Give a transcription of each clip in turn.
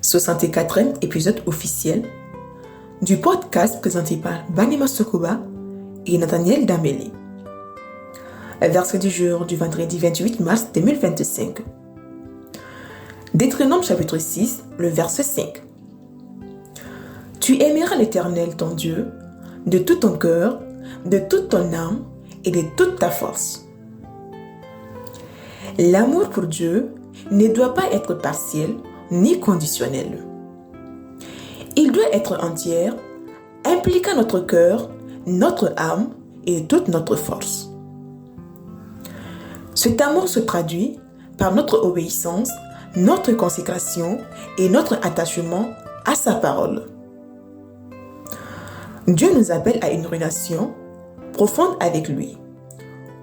64e épisode officiel du podcast présenté par Banima Sokoba et Nathaniel Dameli. Verset du jour du vendredi 28 mars 2025. Deutéronome chapitre 6, le verset 5. Tu aimeras l'Éternel ton Dieu de tout ton cœur, de toute ton âme et de toute ta force. L'amour pour Dieu ne doit pas être partiel ni conditionnel. Il doit être entier, impliquant notre cœur, notre âme et toute notre force. Cet amour se traduit par notre obéissance, notre consécration et notre attachement à sa parole. Dieu nous appelle à une relation profonde avec lui,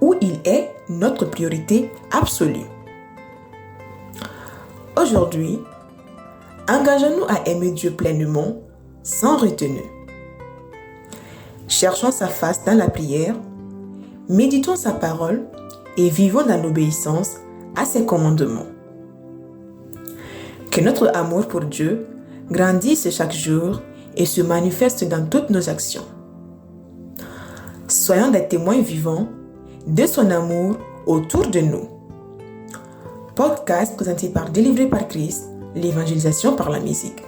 où il est notre priorité absolue. Aujourd'hui, engageons-nous à aimer Dieu pleinement, sans retenue. Cherchons sa face dans la prière, méditons sa parole et vivons dans l'obéissance à ses commandements. Que notre amour pour Dieu grandisse chaque jour et se manifeste dans toutes nos actions. Soyons des témoins vivants de son amour autour de nous. Podcast présenté par Délivré par Christ, l'évangélisation par la musique.